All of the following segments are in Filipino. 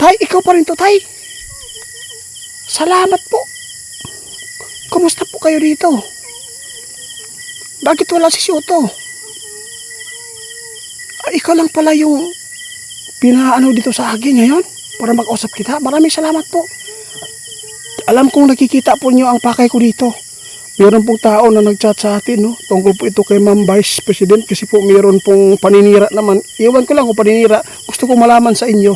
Tay, ikaw pa rin to, Tay. Salamat po. Kumusta po kayo dito? Bakit wala si Shoto? Ikaw lang pala yung pinaano dito sa akin ngayon para mag-usap kita. Maraming salamat po. Alam kong nakikita po niyo ang pakay ko dito. Meron pong tao na nag-chat sa atin, no? Tungkol po ito kay Ma'am Vice President kasi po meron pong paninira naman. Iwan ko lang kung paninira. Gusto ko malaman sa inyo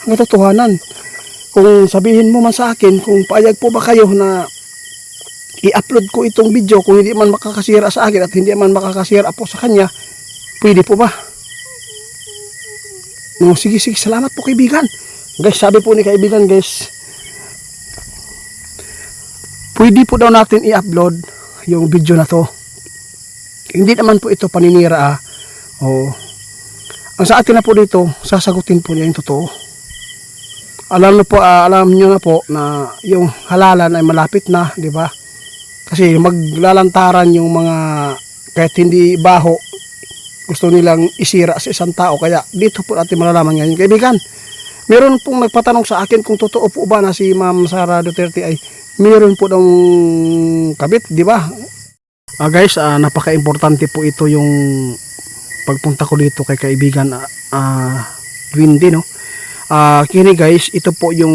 ang katotohanan. Kung sabihin mo man sa akin, kung paayag po ba kayo na i-upload ko itong video kung hindi man makakasira sa akin at hindi man makakasira po sa kanya, pwede po ba? No, sige, salamat po kaibigan. Guys, sabi po ni kaibigan, guys, pwede po daw natin i-upload yung video na to. Hindi naman po ito paninira. Ang sa atin na po dito, sasagutin po niya yung totoo. Alam niyo na po na yung halalan ay malapit na, di ba? Kasi maglalantaran yung mga kahit hindi baho, gusto nilang isira sa isang tao. Kaya dito po natin malalaman ngayon. Kaibigan, meron pong nagpatanong sa akin kung totoo po ba na si Ma'am Sara Duterte ay meron po ng kabit, di ba? Guys, napaka-importante po ito yung pagpunta ko dito kay kaibigan Windy, no? Kini guys, ito po yung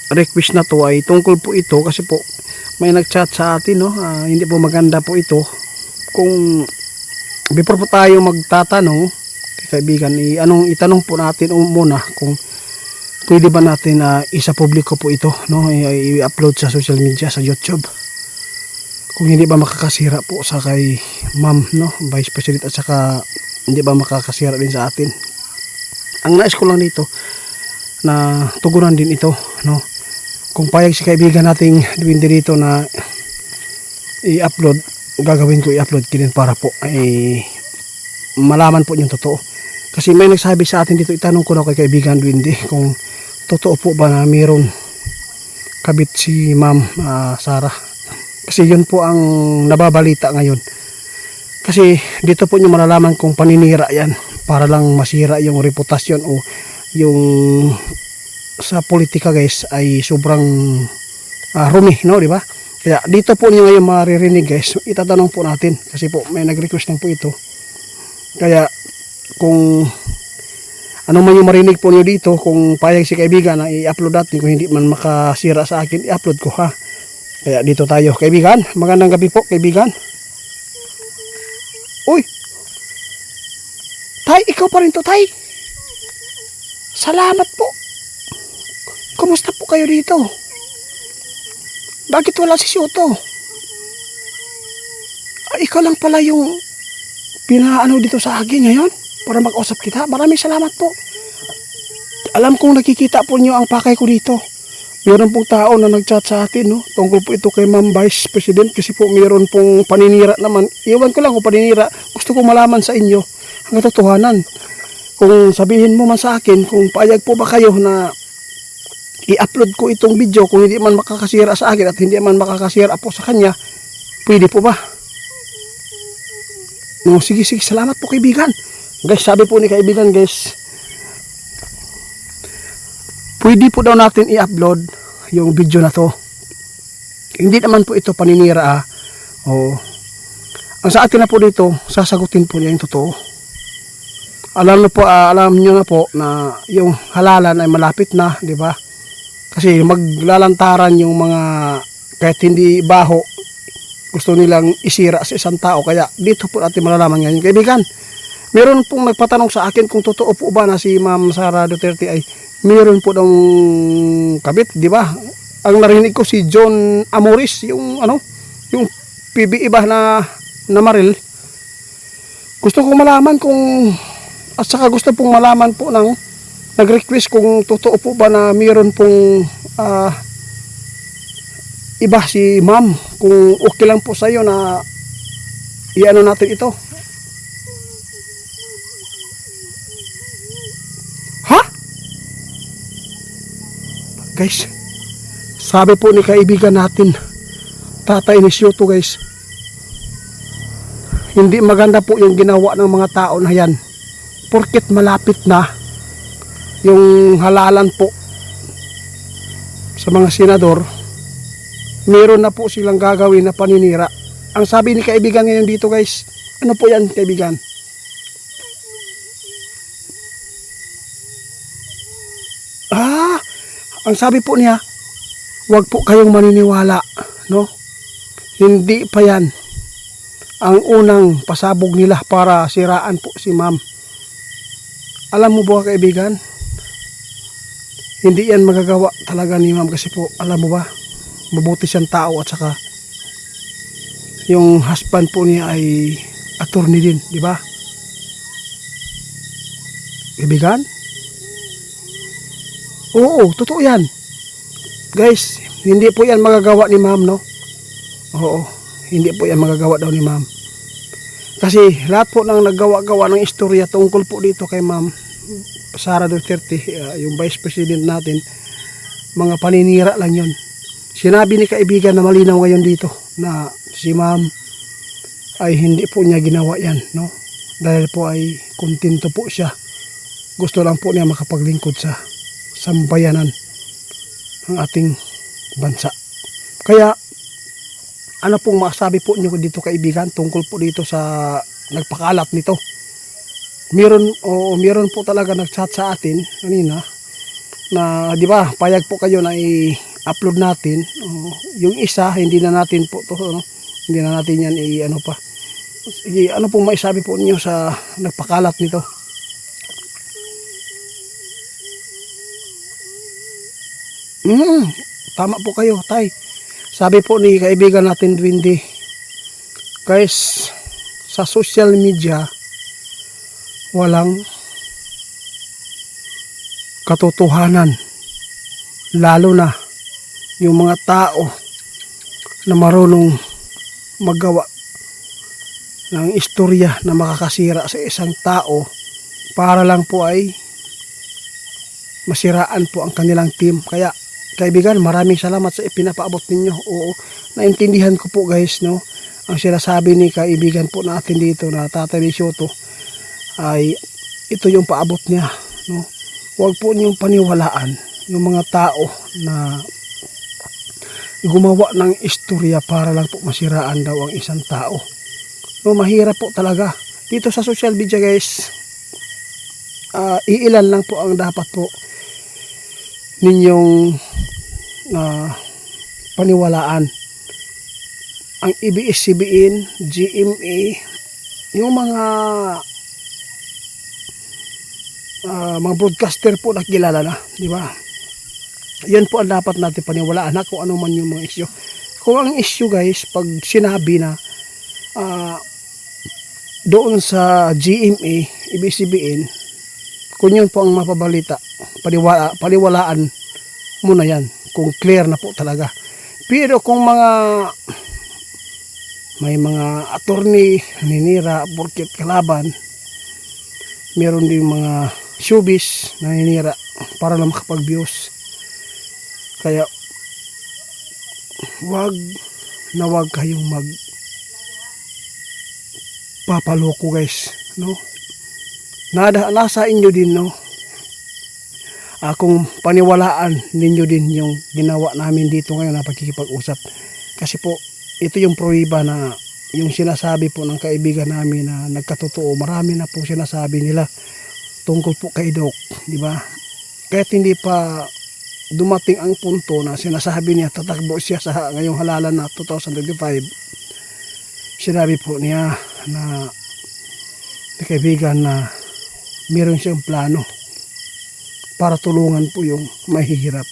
request na to ay tungkol po ito kasi po may nag-chat sa atin, no? Hindi po maganda po ito. Kung before po tayo magtatanong kay kaibigan, itanong po natin muna kung pwede ba natin isa publiko po ito, no? I-upload sa social media, sa YouTube. Kung hindi ba makakasira po sa kay Ma'am, no? Vice President, at saka hindi ba makakasira din sa atin. Ang nais ko lang dito na tugunan din ito, no? Kung payag si kaibigan nating Windy dito na i-upload, gagawin ko i-upload din para po ay malaman po yung totoo. Kasi may nagsabi sa atin dito, itanong ko na kay kaibigan Windy kung totoo po ba na mayroon kabit si Ma'am Sara. Kasi yun po ang nababalita ngayon. Kasi dito po nyo malalaman kung paninira yan para lang masira yung reputasyon o yung sa politika, guys, ay sobrang rumi, no, di ba? Kaya dito po nyo ngayon maririnig, guys. Itatanong po natin kasi po may nag-request lang po ito. Kaya kung ano man yung marinig po nyo dito, kung payag si kaibigan na i-upload natin, kung hindi man makasira sa akin, i-upload ko, ha. Kaya dito tayo, kaibigan. Magandang gabi po, kaibigan. Uy, Tay, ikaw pa rin to, Tay. Salamat po. Kumusta po kayo dito? Bakit wala si Shoto? Ikaw lang pala yung pinaano dito sa akin ngayon para mag-usap kita. Maraming salamat po. Alam kong nakikita po niyo ang pakay ko dito. Meron pong tao na nag-chat sa atin, no? Tungkol po ito kay Ma'am Vice President kasi po meron pong paninira naman. Iwan ko lang kung paninira. Gusto ko malaman sa inyo ang katotohanan. Kung sabihin mo man sa akin, kung paayag po ba kayo na i-upload ko itong video kung hindi man makakasira sa akin at hindi man makakasira po sa kanya, pwede po ba? No, sige, salamat po kaibigan. Guys, sabi po ni kaibigan, guys, pwede po daw natin i-upload yung video na to. Hindi naman po ito paninira. Ang sa atin na po dito, sasagutin po niya yung totoo. Alam niyo na po na yung halalan ay malapit na, di ba? Kasi maglalantaran yung mga kahit hindi baho, gusto nilang isira sa isang tao. Kaya dito po natin malalaman ngayon. Kaibigan, meron pong nagpatanong sa akin kung totoo po ba na si Ma'am Sara Duterte ay meron po ng kabit, di ba? Ang narinig ko si John Amoris, yung PBE ba na Maril. Gusto kong malaman kung, at saka gusto pong malaman po ng nag-request kung totoo po ba na meron pong iba si Ma'am. Kung okay lang po sa iyo na iano natin ito. Guys, sabi po ni kaibigan natin, Tatay ni Shoto, guys, hindi maganda po yung ginawa ng mga tao na yan. Porket malapit na yung halalan po sa mga senador, meron na po silang gagawin na paninira. Ang sabi ni kaibigan ngayon dito guys, ano po yan kaibigan? Ang sabi po niya, huwag po kayong maniniwala, no? Hindi pa yan ang unang pasabog nila para siraan po si ma'am. Alam mo ba kaibigan, hindi yan magagawa talaga ni ma'am kasi po, alam mo ba, mabuti siyang tao at saka yung husband po niya ay attorney din, di ba? Kaibigan? Oo, totoo yan. Guys, hindi po yan magagawa ni ma'am, no? Oo, hindi po yan magagawa daw ni ma'am. Kasi lahat po nang naggawa-gawa ng istorya tungkol po dito kay ma'am Sara Duterte, yung vice president natin, mga paninira lang yun. Sinabi ni kaibigan na malinaw ngayon dito na si ma'am ay hindi po niya ginawa yan, no? Dahil po ay kontento po siya. Gusto lang po niya makapaglingkod sa sambayanan ng ating bansa. Kaya ano pong masabi po niyo dito kaibigan tungkol po dito sa nagpakalat nito? Meron po talaga nag-chat sa atin kanina na di ba payag po kayo na i-upload natin. Yung isa hindi na natin po to, no? Hindi na natin yan ano pa. Ano pong maisabi po niyo sa nagpakalat nito? Tama po kayo, tay. Sabi po ni kaibigan natin Dwindi, guys, sa social media walang katotohanan, lalo na yung mga tao na marunong magawa ng istorya na makakasira sa isang tao para lang po ay masiraan po ang kanilang team. Kaya kaibigan, maraming salamat sa ipinapaabot ninyo. Oo, naintindihan ko po guys, no? Ang sinasabi ni kaibigan po natin dito na Tatay Licioto ay ito yung paabot niya, no? Huwag po niyong paniwalaan yung mga tao na gumawa ng istorya para lang po masiraan daw ang isang tao. No, mahirap po talaga. Dito sa social media guys, iilan lang po ang dapat po ninyong paniwalaan. Ang ABS-CBN, GMA, yung mga broadcaster po na kilala na, di ba? Yan po ang dapat natin paniwalaan na kung ano man yung mga issue. Kung ang issue guys, pag sinabi na doon sa GMA, ABS-CBN, kung yun po ang mapabalita, paniwalaan muna yan kung clear na po talaga. Pero kung may mga attorney naninira porket kalaban, meron din mga showbiz naninira para lang makapag-views. Kaya wag kayong papaloko guys, no? Nasa inyo din, no? Kung paniwalaan ninyo din yung ginawa namin dito ngayon na pagkikipag-usap. Kasi po, ito yung pruweba na yung sinasabi po ng kaibigan namin na nagkatotoo. Marami na pong sinasabi nila tungkol po kay Doc, di ba? Kahit hindi pa dumating ang punto na sinasabi niya tatakbo siya sa ngayong halalan na 2025, sinabi po niya na kaibigan na meron siyang plano para tulungan po yung mahihirap.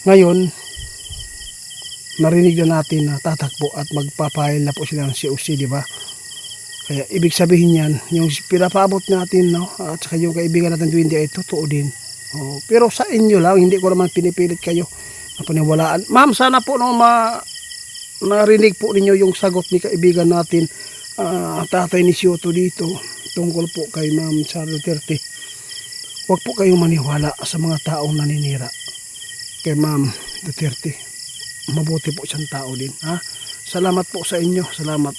Ngayon, narinig na natin na tatakbo at magpapail na po sila ng COC, di ba? Kaya ibig sabihin yan, yung pinapaabot natin, no? At saka yung kaibigan natin Dwindi ay totoo din. Pero sa inyo lang, hindi ko naman pinipilit kayo na paniwalaan. Ma'am, sana po no, narinig po ninyo yung sagot ni kaibigan natin Tatay Licioto dito tungkol po kay Ma'am Sara Duterte. Huwag po kayong maniwala sa mga taong naninira kay Ma'am Duterte. Mabuti po siyang tao din. Salamat po sa inyo. Salamat.